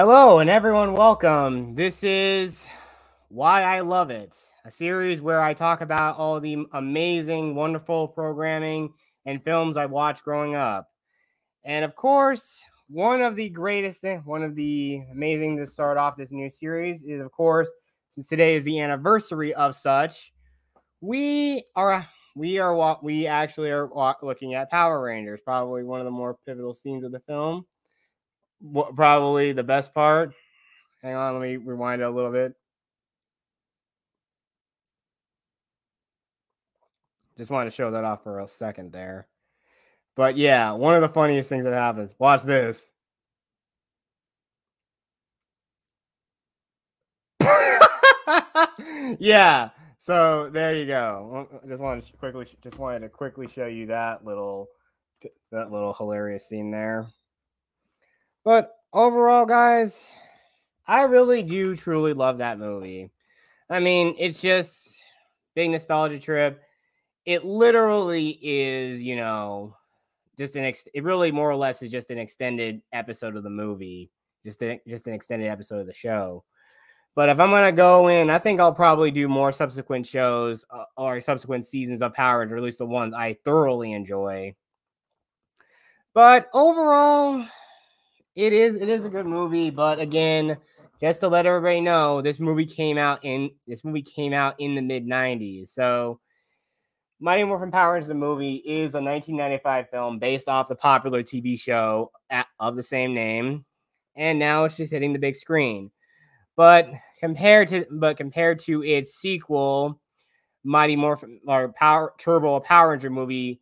Hello, and everyone, welcome. This is Why I Love It, a series where I talk about all the amazing, wonderful programming and films I watched growing up. And of course, one of the amazing to start off this new series is, of course, since today is the anniversary of such, we are we actually are looking at Power Rangers, probably one of the more pivotal scenes of the film. Probably the best part. Hang on, let me rewind it a little bit. Just wanted to show that off for a second there. But yeah, one of the funniest things that happens. Watch this. Yeah. So there you go. Just wanted to quickly show you that little hilarious scene there. But overall, guys, I really do truly love that movie. I mean, it's just big nostalgia trip. It literally is, it really more or less is just an extended episode of the movie, just an extended episode of the show. But if I'm gonna go in, I think I'll probably do more subsequent shows or subsequent seasons of Power Rangers, or at least the ones I thoroughly enjoy. But overall, it is a good movie. But again, just to let everybody know, this movie came out in the mid '90s, so Mighty Morphin Power Rangers the movie is a 1995 film based off the popular TV show of the same name, and now it's just hitting the big screen. But compared to its sequel, Mighty Morphin or Power Turbo Power Ranger movie,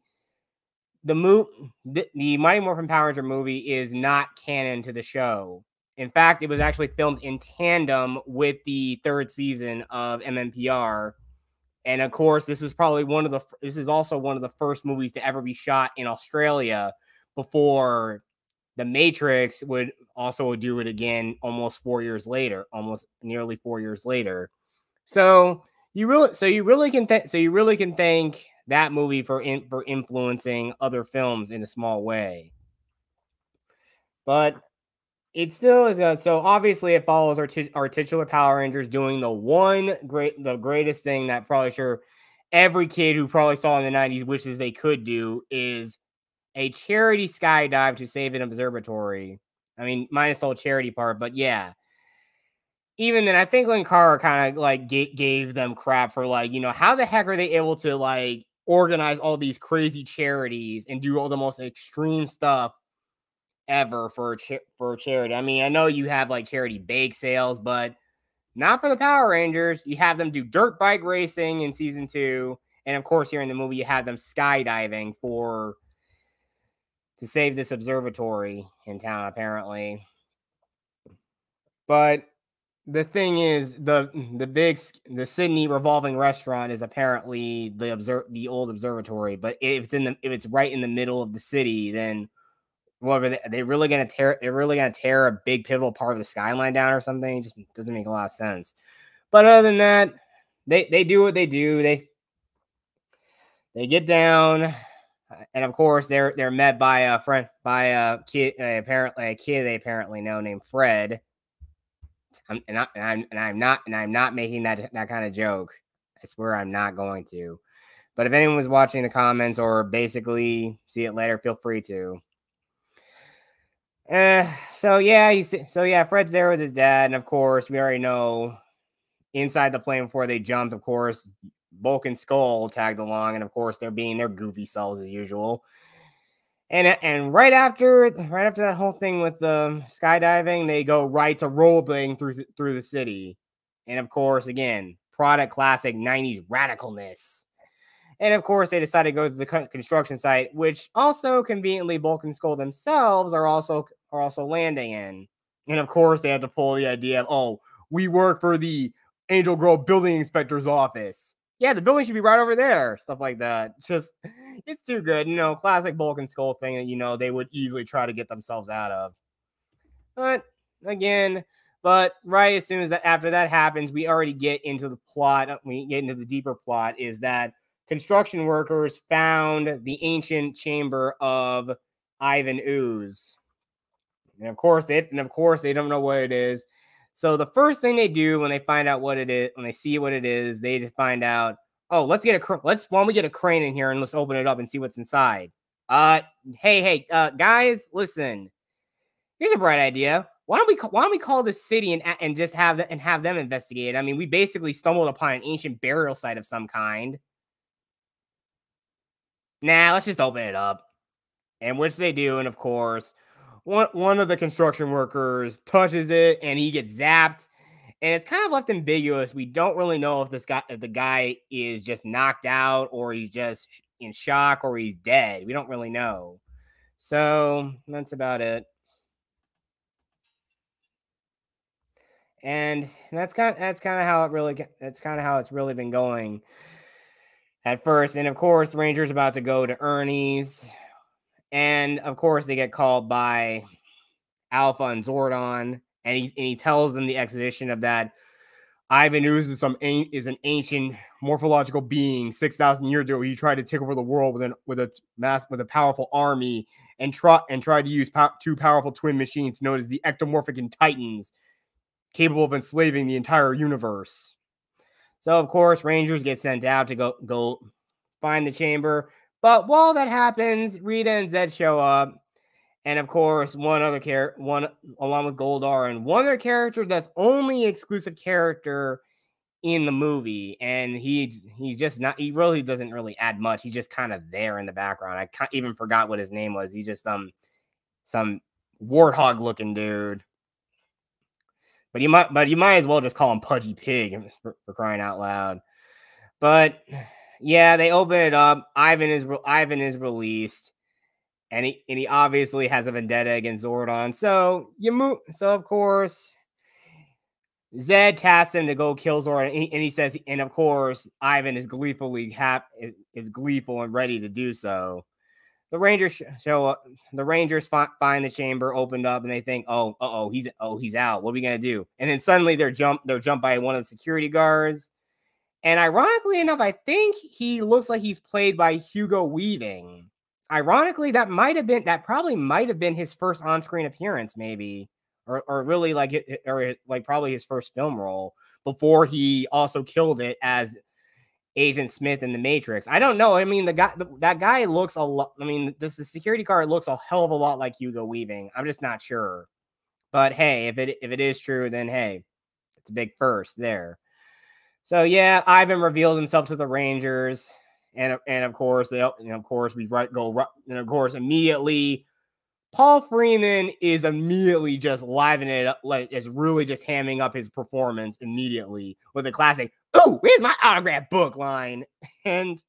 the Mighty Morphin Power Ranger movie is not canon to the show. In fact, it was actually filmed in tandem with the third season of MMPR. And of course, this is also one of the first movies to ever be shot in Australia before The Matrix would also do it again almost nearly 4 years later. So you really can thank that movie for influencing other films in a small way. But it still is. So obviously, it follows our titular Power Rangers doing the greatest thing that probably sure every kid who probably saw in the '90s wishes they could do is a charity skydive to save an observatory. I mean, minus the whole charity part, but yeah. Even then, I think Linkara kind of like gave them crap for how the heck are they able to organize all these crazy charities and do all the most extreme stuff ever for charity. I mean, I know you have charity bake sales, but not for the Power Rangers. You have them do dirt bike racing in season 2, and of course, here in the movie, you have them skydiving to save this observatory in town, apparently. But the thing is, the Sydney revolving restaurant is apparently the old observatory. But if it's right in the middle of the city, then what are they really gonna tear? They're really gonna tear a big pivotal part of the skyline down or something? It just doesn't make a lot of sense. But other than that, they do what they do. They get down, and of course they're met by a kid, apparently a kid they apparently know named Fred. I'm not making that kind of joke. I swear I'm not going to. But if anyone was watching the comments or basically see it later, feel free to. Fred's there with his dad, and of course, we already know inside the plane before they jumped, of course, Bulk and Skull tagged along, and of course, they're being their goofy selves as usual. And right after that whole thing with the skydiving, they go right to rollerblading through the city, and of course, again, product classic '90s radicalness. And of course, they decide to go to the construction site, which also conveniently Bulk and Skull themselves are also landing in. And of course, they have to pull the idea of, oh, we work for the Angel Grove building inspector's office. Yeah, the building should be right over there. Stuff like that. It's too good. Classic Bulk and Skull thing that, they would easily try to get themselves out of. But again, right as soon as after that happens, we already get into the plot. We get into the deeper plot is that construction workers found the ancient chamber of Ivan Ooze. And of course they don't know what it is. So the first thing they do when they find out what it is, when they see what it is, they just find out, oh, why don't we get a crane in here and let's open it up and see what's inside. Uh, hey, guys, listen. Here's a bright idea. Why don't we call the city and just have them investigate? I mean, we basically stumbled upon an ancient burial site of some kind. Nah, let's just open it up. And which they do, and of course, one of the construction workers touches it and he gets zapped. And it's kind of left ambiguous. We don't really know if the guy is just knocked out or he's just in shock or he's dead. We don't really know. So that's about it. And that's kind of how it's really been going at first. And of course, the Rangers about to go to Ernie's, and of course they get called by Alpha and Zordon, and he tells them the exposition of that Ivan Ooze is an ancient morphological being. 6,000 years ago, he tried to take over the world with a powerful army, and tried to use two powerful twin machines known as the Ectomorphic and Titans, capable of enslaving the entire universe. So, of course, Rangers get sent out to go find the chamber. But while that happens, Rita and Zed show up. And, of course, one along with Goldar, and one other character that's only exclusive character in the movie. And he really doesn't really add much. He's just kind of there in the background. I even forgot what his name was. He's just some warthog-looking dude. But you might as well just call him Pudgy Pig for crying out loud. But yeah, they open it up. Ivan is released, and he obviously has a vendetta against Zordon. So of course, Zed tasks him to go kill Zordon, and he says, and of course, Ivan is gleeful and ready to do so. The Rangers show up. The Rangers find the chamber opened up, and they think, he's out. What are we gonna do? And then suddenly they're jumped by one of the security guards. And ironically enough, I think he looks like he's played by Hugo Weaving. Ironically, that probably might have been his first on-screen appearance, maybe, or really probably his first film role before he also killed it as Agent Smith in The Matrix. I don't know. I mean, that guy looks a lot. I mean, the security guard looks a hell of a lot like Hugo Weaving. I'm just not sure. But hey, if it is true, then hey, it's a big first there. So yeah, Ivan reveals himself to the Rangers, and of course immediately Paul Freeman is immediately just livening it up, like is really just hamming up his performance immediately with a classic, "Ooh, where's my autograph book?" line. And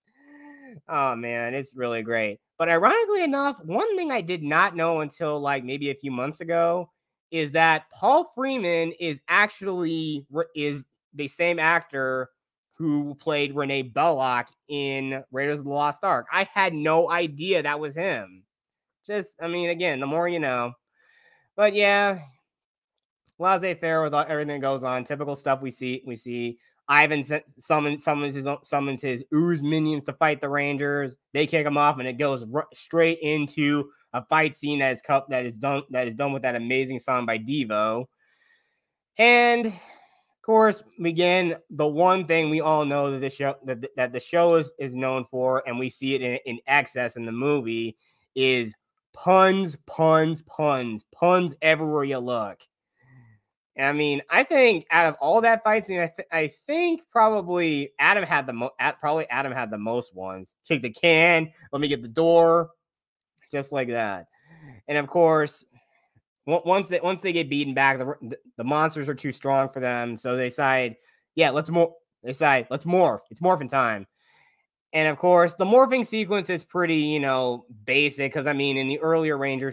oh man, it's really great. But ironically enough, one thing I did not know until like maybe a few months ago is that Paul Freeman is the same actor who played Renee Belloc in Raiders of the Lost Ark. I had no idea that was him. Again, the more you know. But yeah, laissez-faire with everything that goes on. Typical stuff we see. Ivan summons his ooze minions to fight the Rangers. They kick him off, and it goes straight into a fight scene that is done with that amazing song by Devo. And of course, begin the one thing we all know that the show is known for, and we see it in excess in the movie, is puns everywhere you look. I mean, I think out of all that fight scene, I think probably Adam had the most ones. Kick the can, let me get the door, just like that. And of course, once they get beaten back, the monsters are too strong for them, so they decide, let's morph. It's morphin' time. And of course, the morphing sequence is pretty, basic. Because I mean, in the earlier Ranger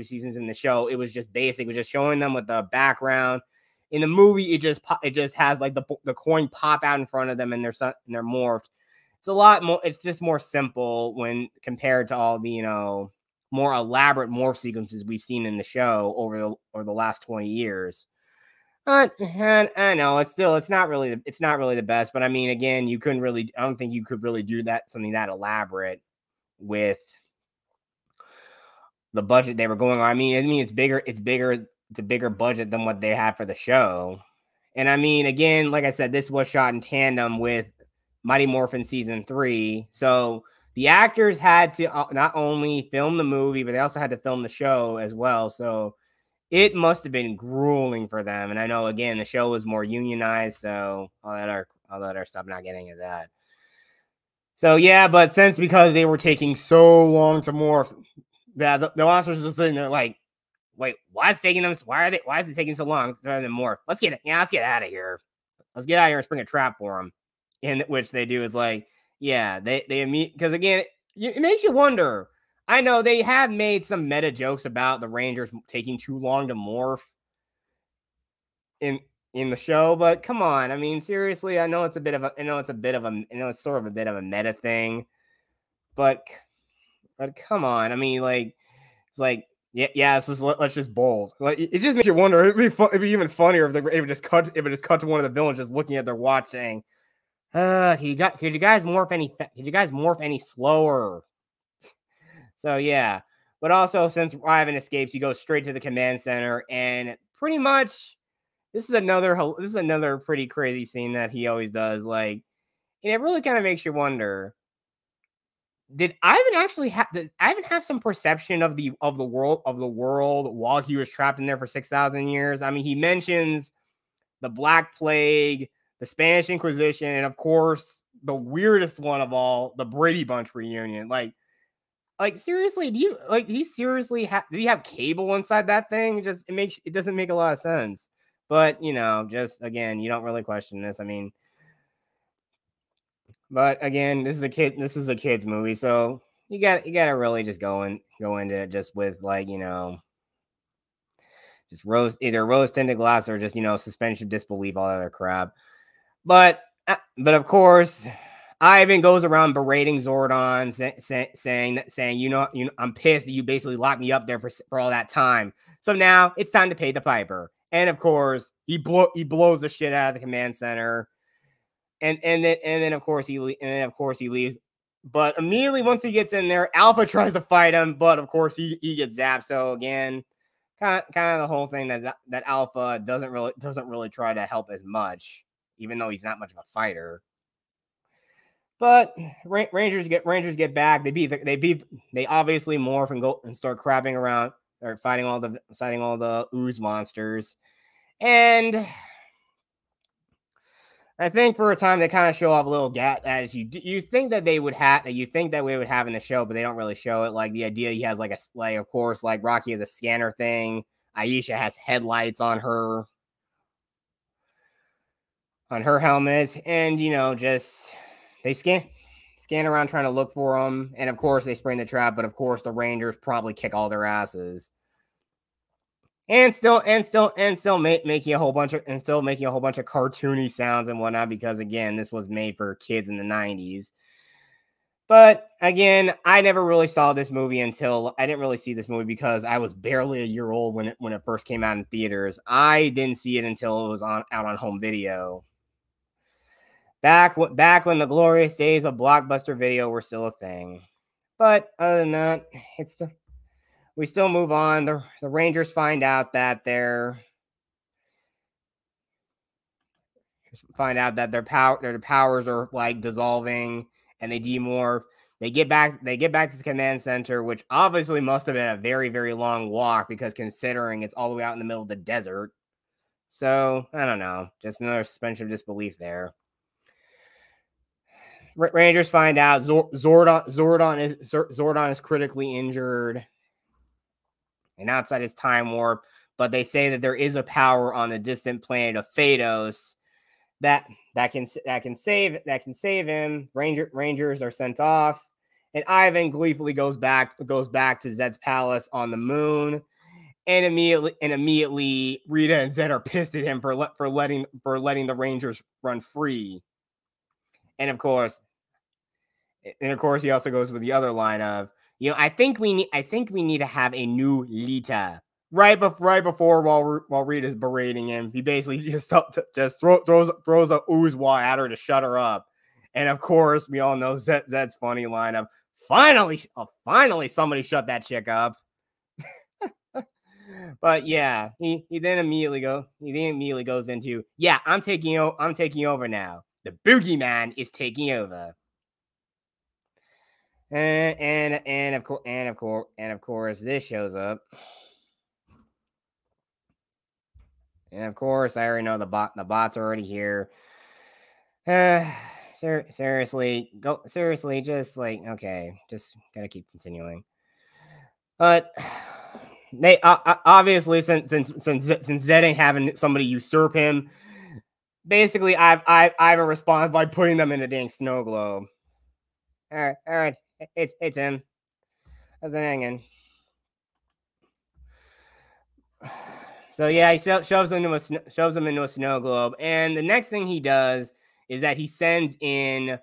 seasons in the show, it was just basic. It was just showing them with the background. In the movie, it just has like the coin pop out in front of them, and they're morphed. It's a lot more. It's just more simple when compared to all the more elaborate morph sequences we've seen in the show over the last 20 years. I know it's not really the best, but I mean, again, I don't think you could really do something that elaborate with the budget they were going on. I mean, it's bigger. It's a bigger budget than what they had for the show. And I mean, again, like I said, this was shot in tandem with Mighty Morphin season 3. So the actors had to not only film the movie, but they also had to film the show as well. So it must have been grueling for them. And I know, again, the show was more unionized, so all that other stuff, not getting into that. So yeah, but because they were taking so long to morph, that the officers were sitting there like, wait, why is it taking them? Why is it taking so long to morph? Let's get out of here. Let's get out of here and spring a trap for them. In which they do is like, yeah, they meet, because again, it makes you wonder. I know they have made some meta jokes about the Rangers taking too long to morph in the show, but come on, I mean, seriously, I know it's sort of a bit of a meta thing, but come on, I mean, like, it's like, yeah, let's just bold. Like, it just makes you wonder. It'd be even funnier if it just cut to one of the villains just looking at their watch saying, could you guys morph any slower? So yeah, but also, since Ivan escapes, he goes straight to the command center, and pretty much this is another pretty crazy scene that he always does. Like, and it really kind of makes you wonder: did Ivan have some perception of the world while he was trapped in there for 6,000 years? I mean, he mentions the Black Plague, the Spanish Inquisition, and of course, the weirdest one of all, the Brady Bunch reunion. Like seriously, did he have cable inside that thing? It doesn't make a lot of sense. But just again, you don't really question this. I mean, but again, this is a kid's movie, so you gotta really just go into it just with, like, just rose tinted glass, or just suspension of disbelief, all that other crap. But of course, Ivan goes around berating Zordon, saying, I'm pissed that you basically locked me up there for all that time. So now it's time to pay the piper. And of course, he blows the shit out of the command center. And then of course he leaves. But immediately once he gets in there, Alpha tries to fight him, but of course he gets zapped. So again, kind of the whole thing that Alpha doesn't really try to help as much, even though he's not much of a fighter. But Rangers get back. They obviously morph and go and start crabbing around, or fighting all the ooze monsters. And I think for a time they kind of show off a little attitude. You think that we would have in the show, but they don't really show it. Like, the idea he has of course, like Rocky has a scanner thing. Aisha has headlights on her helmet, and just they scan around trying to look for them, and of course they spring the trap. But of course the Rangers probably kick all their asses, and still making a whole bunch of cartoony sounds and whatnot, because again, this was made for kids in the 90s. But again, I never really saw this movie because I was barely a year old when it first came out in theaters. I didn't see it until it was out on home video. Back when the glorious days of Blockbuster Video were still a thing. But other than that, we still move on. The Rangers find out that their powers are like dissolving, and they demorph. They get back to the command center, which obviously must have been a very, very long walk, because considering it's all the way out in the middle of the desert. So I don't know, just another suspension of disbelief there. Rangers find out Zordon is critically injured and outside his time warp, but they say that there is a power on the distant planet of Phaedos that can save him. Rangers are sent off, and Ivan gleefully goes back to Zed's palace on the moon. And immediately Rita and Zed are pissed at him for letting the Rangers run free. And of course, he also goes with the other line of, I think we need to have a new Lita. Right before, while Rita's berating him, he basically just throws a ooze wall at her to shut her up. And of course, we all know Zed's funny line of, finally somebody shut that chick up. But yeah, he then immediately goes into, yeah, I'm taking over now. The boogeyman is taking over. And of course this shows up. And of course, I already know the bots are already here. Seriously, just like, okay, just gotta keep continuing. But they obviously, since Zed ain't having somebody usurp him, basically I've a response by putting them in a dang snow globe. All right, it's Tim. How's it hanging? So yeah, he shoves them into a snow globe, and the next thing he does is that he sends in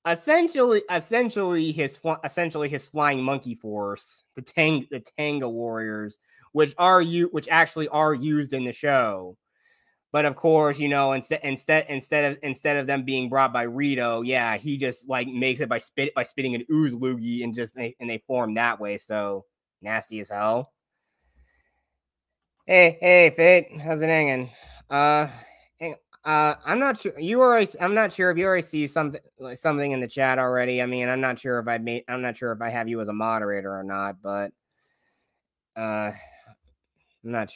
essentially his flying monkey force, the Tanga warriors, which actually are used in the show. But of course, instead of them being brought by Rito, yeah, he just like makes it by spitting an ooze loogie and they form that way. So nasty as hell. Hey, Fate, how's it hanging? I'm not sure. I'm not sure if you already see something in the chat already. I mean, I'm not sure if I have you as a moderator or not, but I'm not.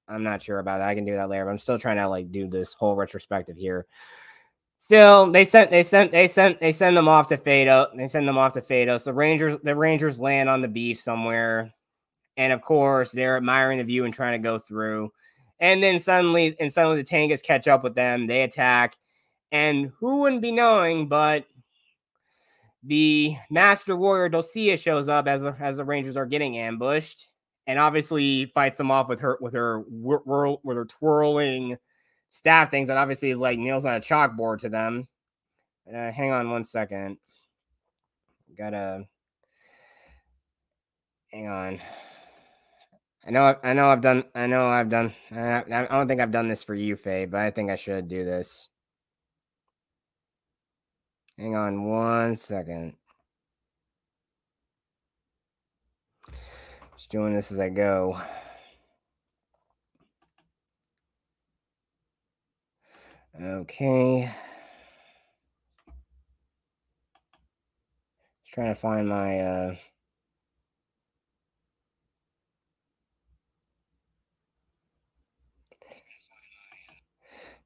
I'm not sure about that. I can do that later. But I'm still trying to like do this whole retrospective here. Still, they send them off to Phaedos. They send them off to Phaedos. The Rangers land on the beach somewhere. And of course, they're admiring the view and trying to go through. And then suddenly the Tangas catch up with them. They attack. And who wouldn't be knowing, but the Master Warrior Dulcia shows up as the Rangers are getting ambushed, and obviously fights them off with her twirling staff things that obviously is like nails on a chalkboard to them. Hang on one second. Gotta hang on. I don't think I've done this for you, Faye, but I think I should do this. Hang on one second. Just doing this as I go. Okay. Just trying to find my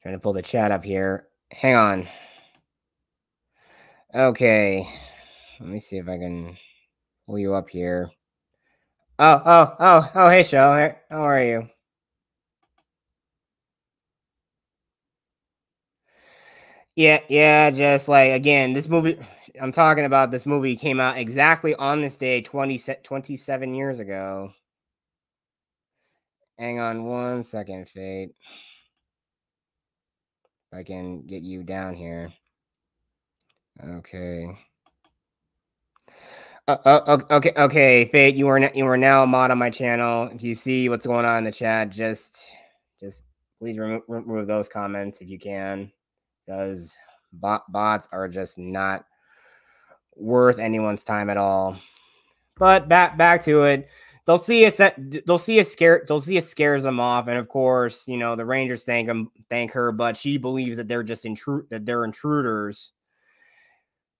trying to pull the chat up here. Hang on. Okay. Let me see if I can pull you up here. Oh, hey, Shell. How are you? Yeah, just like, again, this movie, I'm talking about this movie came out exactly on this day 27 years ago. Hang on one second, Fate. If I can get you down here. Okay. Okay, Fate, you are now a mod on my channel. If you see what's going on in the chat, just please remove those comments if you can, because bots are just not worth anyone's time at all. But back to it. They'll see a scares them off, and of course, the Rangers thank her, but she believes that they're just intruders.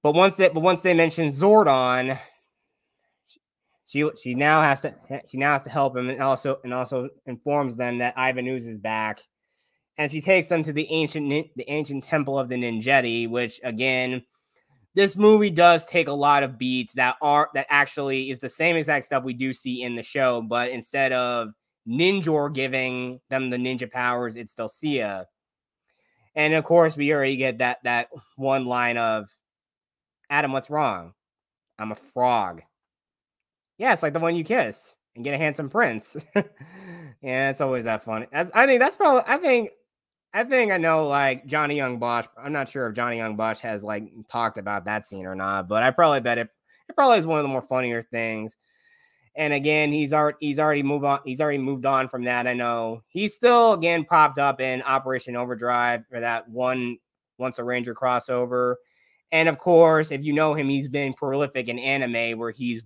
But once they mention Zordon, she now has to help him, and also informs them that Ivan Ooze is back, and she takes them to the ancient temple of the Ninjetti, which again, this movie does take a lot of beats that actually is the same exact stuff we do see in the show, but instead of Ninjor giving them the ninja powers, it's Dulcia. And of course, we already get that one line of, Adam, what's wrong? I'm a frog. Yeah, it's like the one you kiss and get a handsome prince. Yeah, it's always that funny. I think I know, like, Johnny Young Bosch. I'm not sure if Johnny Young Bosch has like talked about that scene or not, but I probably bet it probably is one of the more funnier things. And again, he's already moved on from that. I know he's still again popped up in Operation Overdrive for that Once a Ranger crossover. And of course, if you know him, he's been prolific in anime, where he's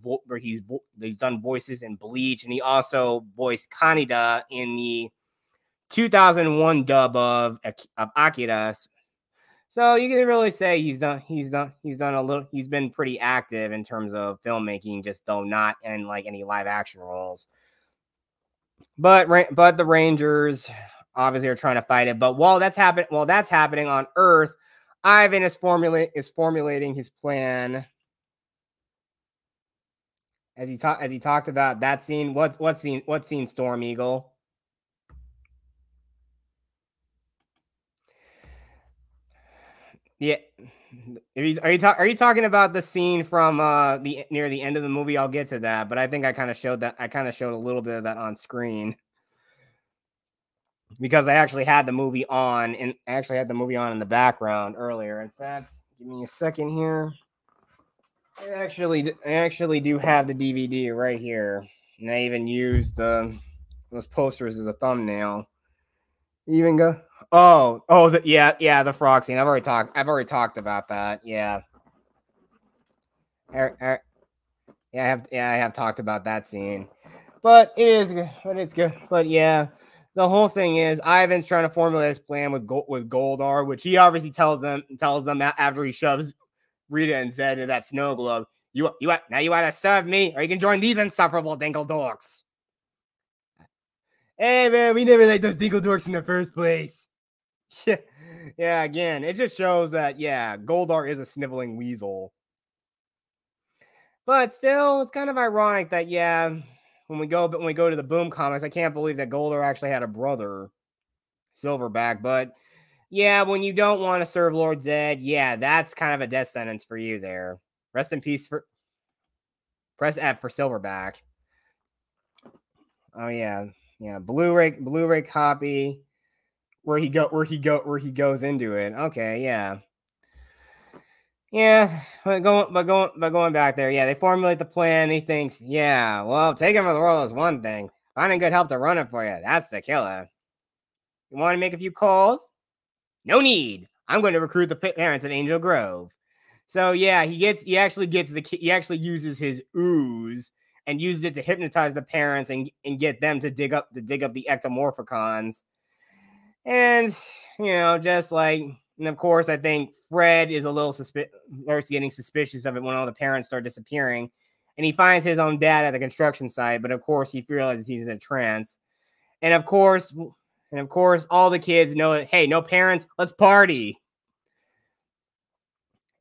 done voices in Bleach, and he also voiced Kaneda in the 2001 dub of Akira. So you can really say he's done a little. He's been pretty active in terms of filmmaking, just though not in like any live action roles. But the Rangers obviously are trying to fight it. But while that's happening on Earth, Ivan is formulating his plan. As he talked about that scene. What scene, Storm Eagle? Yeah. Are you talking about the scene from near the end of the movie? I'll get to that, but I think I kind of showed that. I kind of showed a little bit of that on screen because I actually had the movie on, and I actually had the movie on in the background earlier. In fact, give me a second here. I actually do have the DVD right here, and I even used those posters as a thumbnail. Even go. The frog scene. I've already talked about that. Yeah. I have talked about that scene. But it is good. But it's good. But yeah, the whole thing is Ivan's trying to formulate his plan with Goldar, which he obviously tells them after he shoves Rita and Zed into that snow globe. You want to serve me, or you can join these insufferable dinkle dorks. Hey man, we never liked those dinkle dorks in the first place. Yeah, again, it just shows that Goldar is a sniveling weasel. But still, it's kind of ironic that when we go to the Boom comics, I can't believe that Goldar actually had a brother, Silverback. But yeah, when you don't want to serve Lord Zed, that's kind of a death sentence for you there. Rest in peace. Press F for Silverback. Oh yeah, Blu-ray copy. Where he goes into it. Okay, yeah. Yeah, but going back there, they formulate the plan. He thinks, well, taking for the world is one thing. Finding good help to run it for you, that's the killer. You want to make a few calls? No need. I'm going to recruit the parents of Angel Grove. So he actually uses his ooze and uses it to hypnotize the parents and get them to dig up the ectomorphicons. And and of course, I think Fred is a little starts getting suspicious of it when all the parents start disappearing, and he finds his own dad at the construction site. But of course, he realizes he's in a trance, and of course, all the kids know that, hey, no parents, let's party.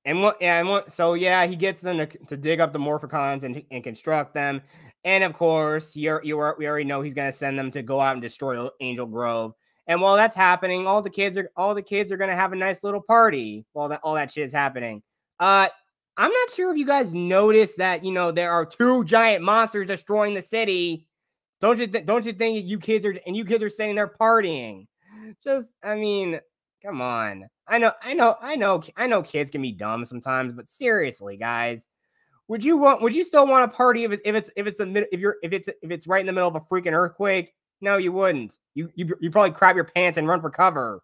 And he gets them to dig up the Morphicons and construct them, and of course, we already know he's gonna send them to go out and destroy Angel Grove. And while that's happening, all the kids are gonna have a nice little party while all that shit is happening. I'm not sure if you guys noticed that there are two giant monsters destroying the city. Don't you think you kids are saying they're partying? Just, I mean, come on. I know kids can be dumb sometimes, but seriously, guys, would you still want to party if it's right in the middle of a freaking earthquake? No, you wouldn't. You probably crap your pants and run for cover.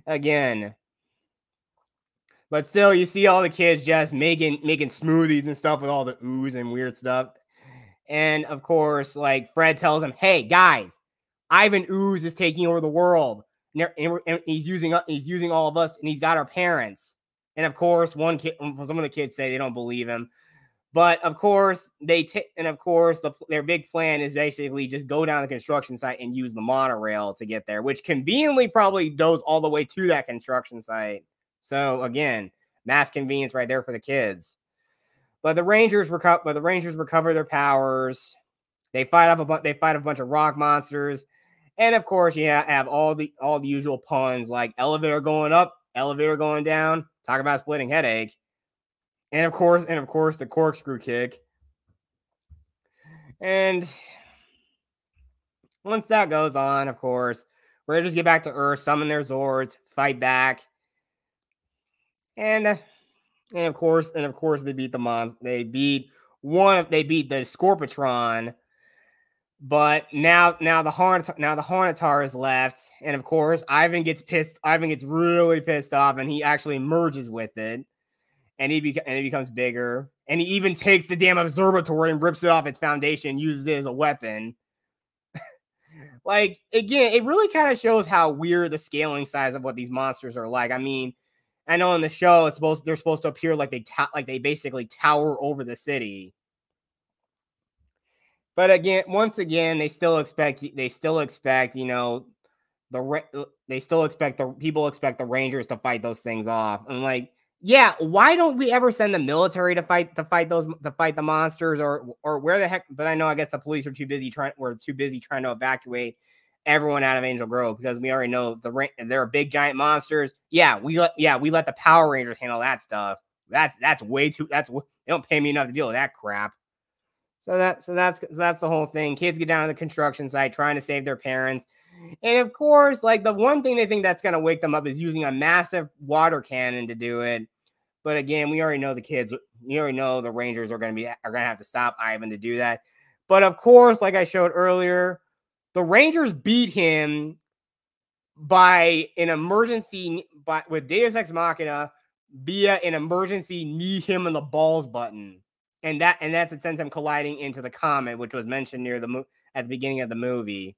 Again. But still, you see all the kids just making smoothies and stuff with all the ooze and weird stuff. And of course, like Fred tells them, "Hey guys, Ivan Ooze is taking over the world, and he's using all of us, and he's got our parents." And of course, some of the kids say they don't believe him. But of course, their big plan is basically just go down the construction site and use the monorail to get there, which conveniently probably goes all the way to that construction site. So again, mass convenience right there for the kids. But the Rangers recover their powers. They fight a bunch of rock monsters, and of course, have all the usual puns like elevator going up, elevator going down. Talk about splitting headache. And of course, the corkscrew kick. And once that goes on, of course, Rangers get back to Earth, summon their Zords, fight back, and of course, they beat the They beat the Scorpitron. But now the Hornitar is left, and of course Ivan gets pissed. Ivan gets really pissed off, and he actually merges with it, and he becomes bigger, and he even takes the damn observatory and rips it off its foundation, and uses it as a weapon. Like, again, it really kind of shows how weird the scaling size of what these monsters are like. I mean, I know in the show they're supposed to appear like they basically tower over the city. But again, once again, they still expect you know they still expect the Rangers to fight those things off. And like, yeah, why don't we ever send the military to fight the monsters, or where the heck? But I guess the police are too busy trying to evacuate everyone out of Angel Grove, because we already know they're big giant monsters. Yeah, we let the Power Rangers handle that stuff. That's way too. They don't pay me enough to deal with that crap. So that's the whole thing. Kids get down to the construction site trying to save their parents. And of course, like, the one thing they think that's going to wake them up is using a massive water cannon to do it. But again, we already know the Rangers are going to have to stop Ivan to do that. But of course, like I showed earlier, the Rangers beat him with Deus Ex Machina via an emergency knee him in the balls button. And that's it sends him colliding into the comet, which was mentioned at the beginning of the movie.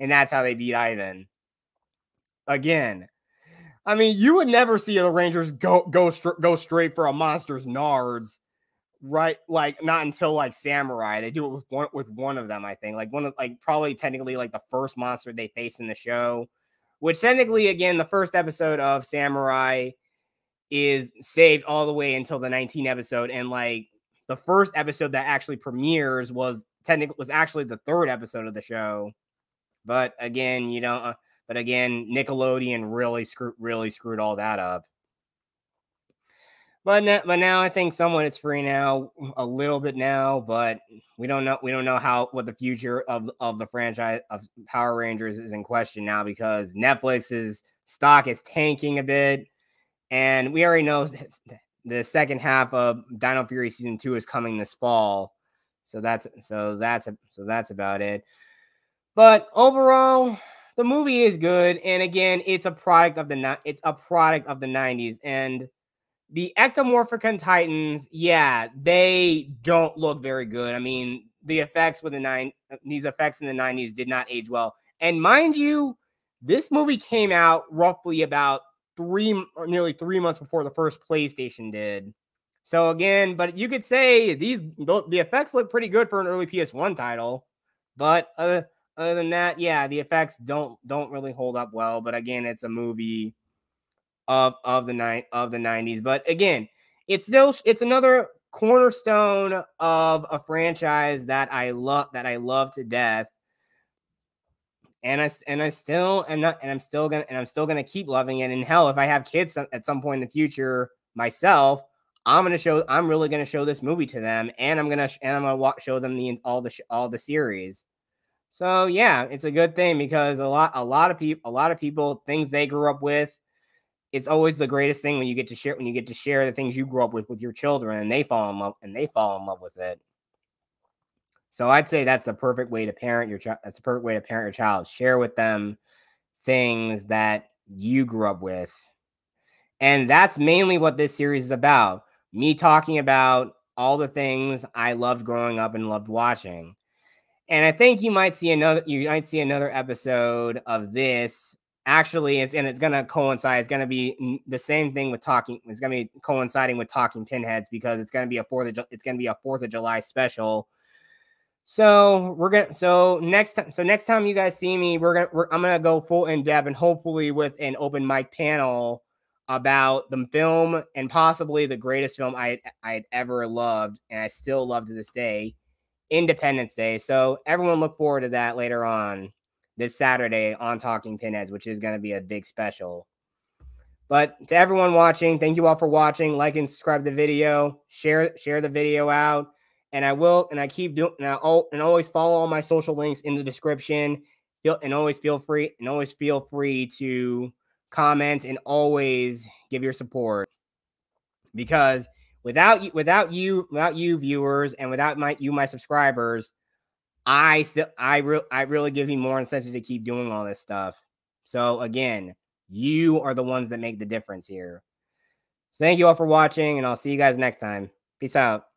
And that's how they beat Ivan. Again, I mean, you would never see the Rangers go straight for a monster's nards, right? Like, not until like Samurai. They do it with one of them, I think. Probably technically like the first monster they face in the show, which technically, again, the first episode of Samurai is saved all the way until the 19th episode, and like the first episode that actually premieres was actually the third episode of the show. But again, Nickelodeon really screwed all that up. But now I think somewhat it's free now, a little bit now, but we don't know what the future of the franchise of Power Rangers is in question now, because Netflix's stock is tanking a bit, and we already know the second half of Dino Fury Season 2 is coming this fall. So that's about it. But overall, the movie is good, and again, it's a product of the 90s, and the Ectomorphicon Titans, yeah, they don't look very good. I mean, these effects in the 90s did not age well. And mind you, this movie came out roughly about nearly 3 months before the first PlayStation did. So again, but you could say the effects look pretty good for an early PS1 title. But other than that, yeah, the effects don't really hold up well. But again, it's a movie of the 90s. But again, it's another cornerstone of a franchise that I love to death. And I'm still gonna keep loving it. And hell, if I have kids at some point in the future myself, I'm really gonna show this movie to them, and I'm gonna show them all the series. So yeah, it's a good thing, because a lot of people, things they grew up with, it's always the greatest thing when you get to share the things you grew up with your children, and they fall in love with it. So I'd say that's the perfect way to parent your child. That's the perfect way to parent your child. Share with them things that you grew up with. And that's mainly what this series is about. Me talking about all the things I loved growing up and loved watching. And I think you might see another episode of this. Actually, it's going to coincide. It's going to be the same thing with talking. It's going to be coinciding with Talking Pinheads, because it's going to be a 4th of July special. So next time you guys see me, I'm gonna go full in depth, and hopefully with an open mic panel about the film, and possibly the greatest film I'd ever loved, and I still love to this day, Independence Day. So everyone look forward to that later on this Saturday on Talking Pinheads, which is going to be a big special. But to everyone watching, thank you all for watching. Like and subscribe to the video. Share the video out. And always follow all my social links in the description. Always feel free to comment, and always give your support. Because without you viewers, and without my subscribers, I really give you more incentive to keep doing all this stuff. So again, you are the ones that make the difference here. So thank you all for watching, and I'll see you guys next time. Peace out.